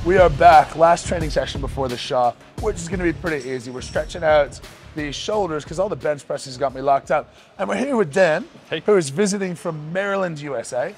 We are back, last training session before the shot, which is gonna be pretty easy. We're stretching out the shoulders because all the bench presses got me locked up. And we're here with Dan, who is visiting from Maryland, USA.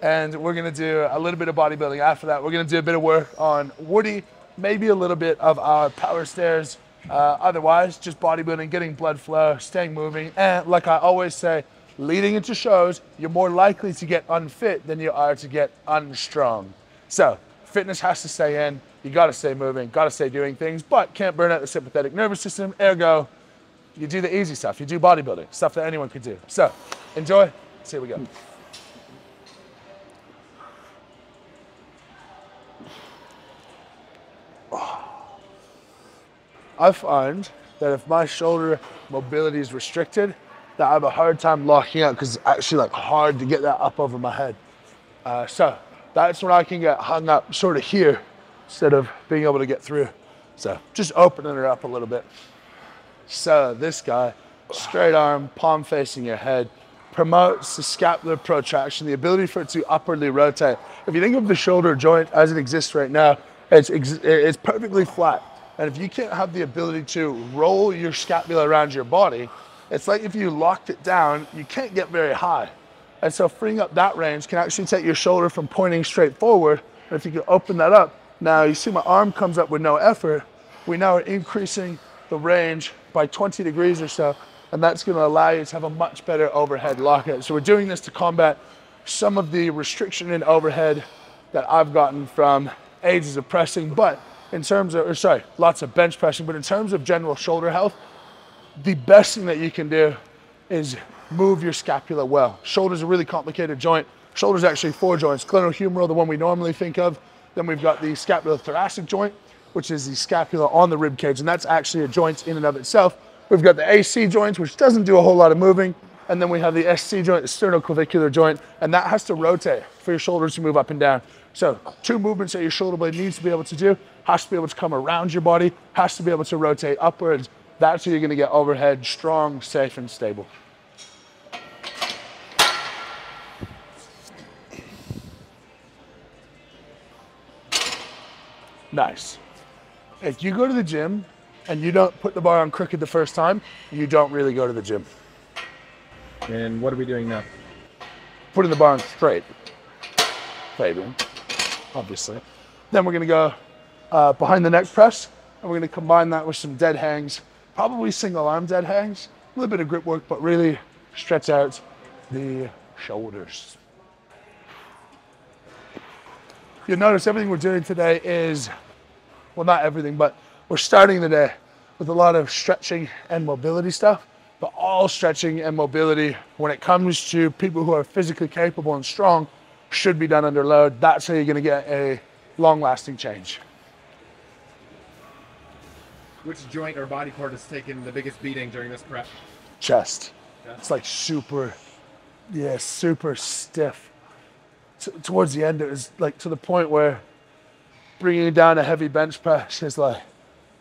And we're gonna do a little bit of bodybuilding after that. We're gonna do a bit of work on Woody, maybe a little bit of our power stairs. Otherwise, just bodybuilding, getting blood flow, staying moving. And like I always say, leading into shows, you're more likely to get unfit than you are to get unstrong. So, fitness has to stay in, you gotta stay moving, gotta stay doing things, but can't burn out the sympathetic nervous system, ergo, you do the easy stuff, you do bodybuilding, stuff that anyone could do. So, enjoy, let's see how we go. I find that if my shoulder mobility is restricted, that I have a hard time locking out because it's actually like hard to get that up over my head. So that's when I can get hung up sort of here instead of being able to get through. So just opening it up a little bit. So this guy, straight arm, palm facing your head, promotes the scapular protraction, the ability for it to upwardly rotate. If you think of the shoulder joint as it exists right now, it's perfectly flat. And if you can't have the ability to roll your scapula around your body, it's like if you locked it down, you can't get very high. And so freeing up that range can actually take your shoulder from pointing straight forward. And if you can open that up, now you see my arm comes up with no effort. We now are increasing the range by 20 degrees or so. And that's gonna allow you to have a much better overhead lockout. So we're doing this to combat some of the restriction in overhead that I've gotten from ages of pressing, but in terms of, lots of bench pressing, but in terms of general shoulder health, the best thing that you can do is move your scapula well. Shoulder's a really complicated joint. Shoulder's actually 4 joints. Glenohumeral, the one we normally think of. Then we've got the scapulothoracic joint, which is the scapula on the rib cage, and that's actually a joint in and of itself. We've got the AC joint, which doesn't do a whole lot of moving. And then we have the SC joint, the sternoclavicular joint, and that has to rotate for your shoulders to move up and down. So 2 movements that your shoulder blade needs to be able to do, has to be able to come around your body, has to be able to rotate upwards. That's how you're gonna get overhead strong, safe, and stable. Nice. If you go to the gym and you don't put the bar on crooked the first time, you don't really go to the gym. And what are we doing now? Putting the bar on straight. Fabian, obviously. Then we're gonna go behind the neck press, and we're gonna combine that with some dead hangs, probably single arm dead hangs, a little bit of grip work, but really stretch out the shoulders. You'll notice everything we're doing today is, well, not everything, but we're starting the day with a lot of stretching and mobility stuff, but all stretching and mobility when it comes to people who are physically capable and strong should be done under load. That's how you're gonna get a long-lasting change. Which joint or body part has taken the biggest beating during this prep? Chest. It's like super stiff. Towards the end, it was like to the point where bringing down a heavy bench press is like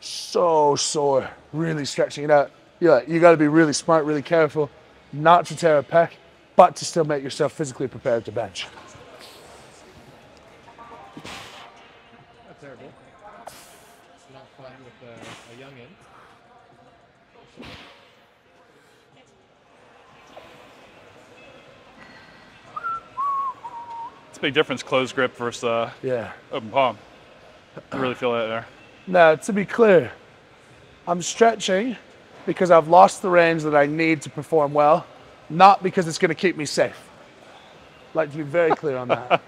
so sore, really stretching it out. You got to be really smart, really careful not to tear a pec, but to still make yourself physically prepared to bench. Not terrible. It's not fun with a youngin. It's a big difference, closed grip versus open palm. I really feel that there. Now, to be clear, I'm stretching because I've lost the range that I need to perform well, not because it's going to keep me safe. I'd like to be very clear on that.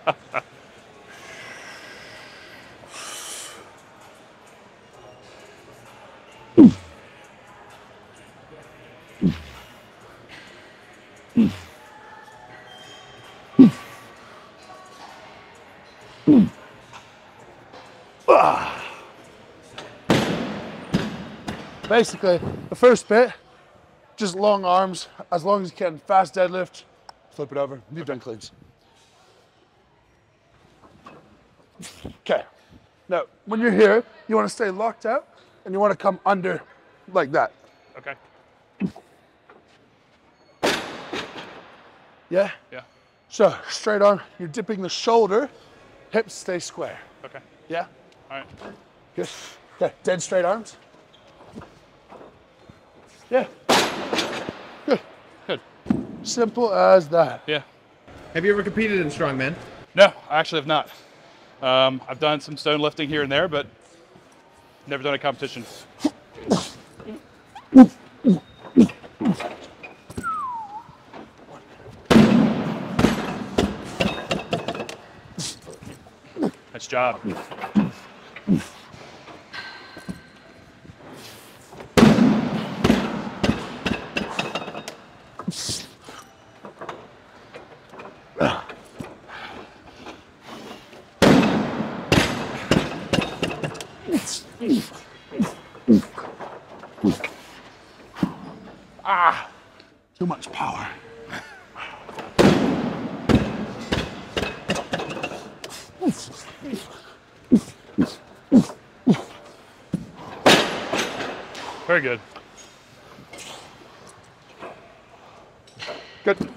Basically, the first bit, just long arms, as long as you can, fast deadlift, flip it over, you've done cleans. Okay, now when you're here, you want to stay locked out and you want to come under like that. Okay. Yeah? Yeah. So straight on, you're dipping the shoulder, hips stay square. Okay. Yeah? All right. Good. Okay, dead straight arms. Yeah. Good. Good. Simple as that. Yeah. Have you ever competed in strongman? No, I actually have not. I've done some stone lifting here and there, but never done a competition. Nice job. Ah, too much power. Very good. Good.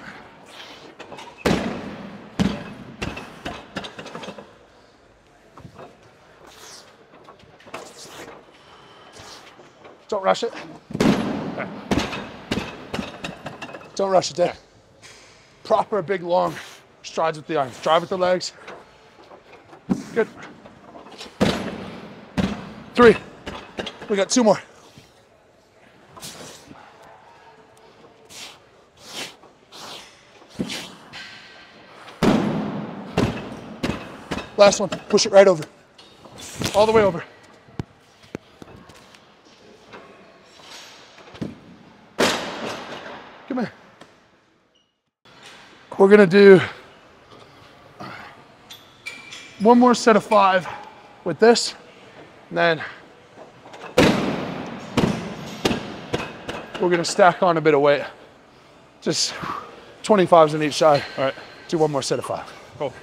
Don't rush it. Okay. Don't rush it there. Proper big long strides with the arms. Drive with the legs. Good. 3. We got 2 more. Last one. Push it right over. All the way over. Come here. We're gonna do 1 more set of 5 with this, and then we're gonna stack on a bit of weight. Just 25s on each side. All right. Do 1 more set of 5. Cool.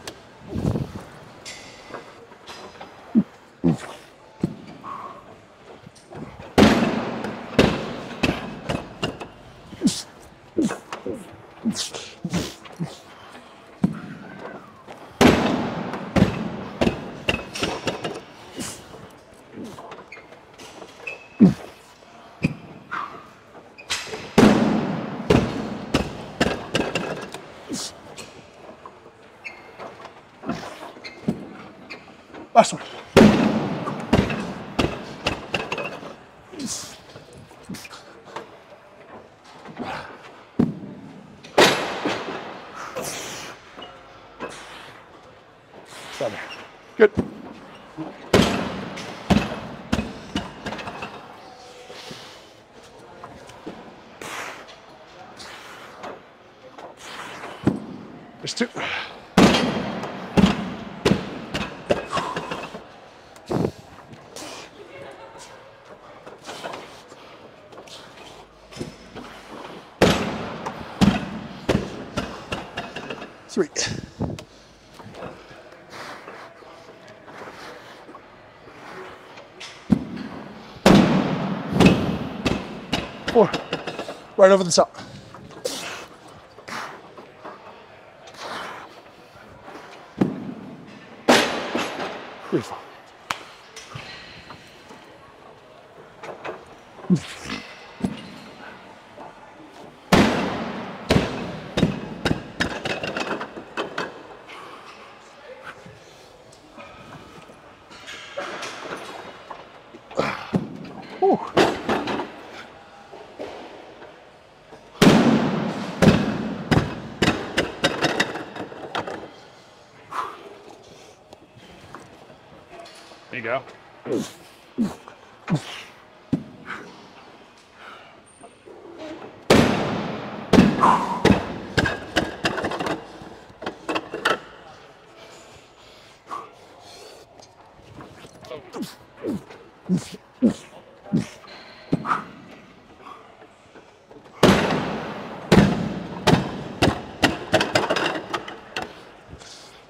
Last one. Seven. Good. There's 2. 3. 4. Right over the top. Beautiful. Whew. There you go.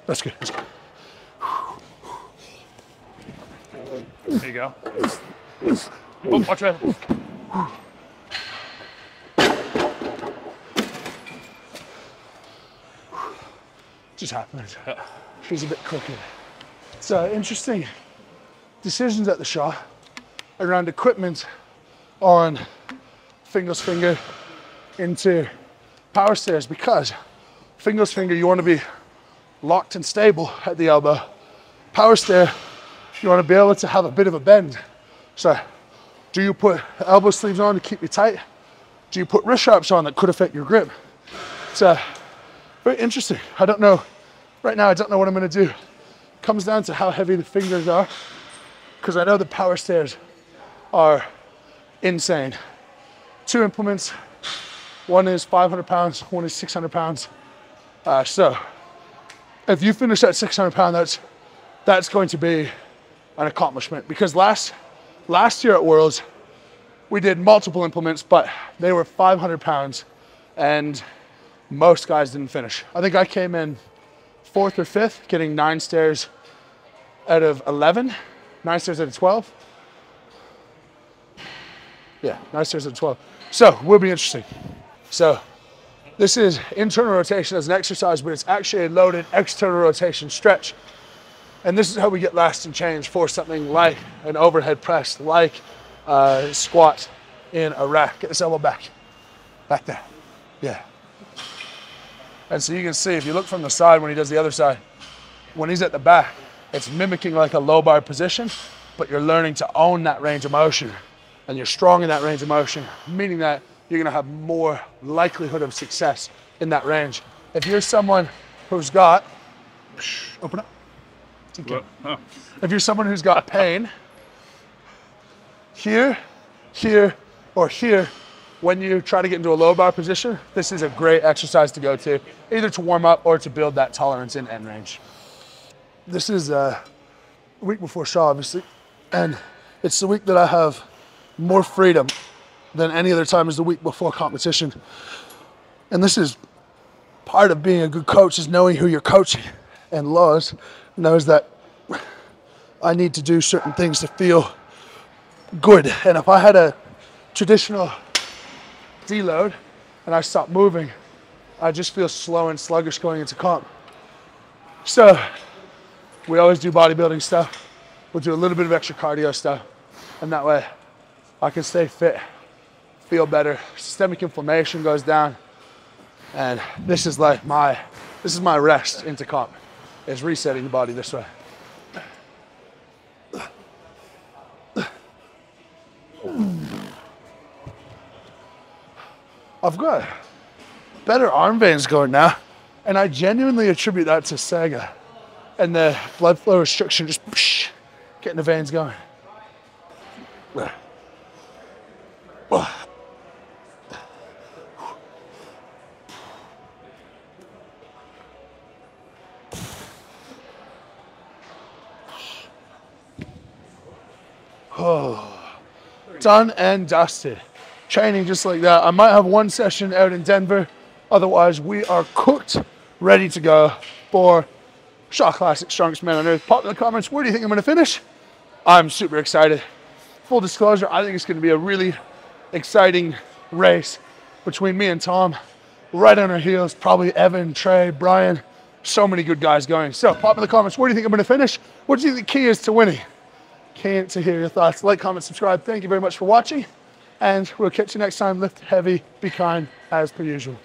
That's good. That's good. There you go. Oh, watch your head. Just happened. Yeah. She's a bit crooked. It's interesting decisions at the shop around equipment on fingers finger into power stairs, because fingers finger, you want to be locked and stable at the elbow. Power stair, you want to be able to have a bit of a bend. So do you put elbow sleeves on to keep you tight? Do you put wrist sharps on that could affect your grip? It's very interesting. I don't know, right now I don't know what I'm going to do. It comes down to how heavy the fingers are, because I know the power stairs are insane. 2 implements, one is 500 pounds, one is 600 pounds. So if you finish at 600 pounds, that's going to be an accomplishment, because last year at Worlds, we did multiple implements, but they were 500 pounds and most guys didn't finish. I think I came in 4th or 5th, getting 9 stairs out of 11, 9 stairs out of 12. Yeah, 9 stairs out of 12. So, will be interesting. So, this is internal rotation as an exercise, but it's actually a loaded external rotation stretch. And this is how we get lasting change for something like an overhead press, like a squat in a rack. Get this elbow back there. Yeah. And so you can see, if you look from the side when he does the other side, when he's at the back, it's mimicking like a low bar position, but you're learning to own that range of motion, and you're strong in that range of motion, meaning that you're gonna have more likelihood of success in that range. If you're someone who's got, open up. Okay. If you're someone who's got pain here, here, or here, when you try to get into a low bar position, this is a great exercise to go to, either to warm up or to build that tolerance in end range. This is a week before Shaw, obviously, and it's the week that I have more freedom than any other time, is the week before competition. And this is part of being a good coach, is knowing who you're coaching. And Laws knows that I need to do certain things to feel good. And if I had a traditional deload and I stop moving, I just feel slow and sluggish going into comp. So we always do bodybuilding stuff. We'll do a little bit of extra cardio stuff, and that way I can stay fit, feel better, systemic inflammation goes down, and this is like my rest into comp, is resetting the body this way. I've got better arm veins going now, and I genuinely attribute that to Sega and the blood flow restriction, just getting the veins going. Oh, done and dusted. Training just like that. I might have one session out in Denver. Otherwise, we are cooked, ready to go for Shaw Classic Strongest Man on Earth. Pop in the comments, where do you think I'm gonna finish? I'm super excited. Full disclosure, I think it's gonna be a really exciting race between me and Tom. Right on our heels, probably Evan, Trey, Brian, so many good guys going. So pop in the comments, where do you think I'm gonna finish? What do you think the key is to winning? Can't to hear your thoughts. Like, comment, subscribe. Thank you very much for watching, and we'll catch you next time. Lift heavy, be kind, as per usual.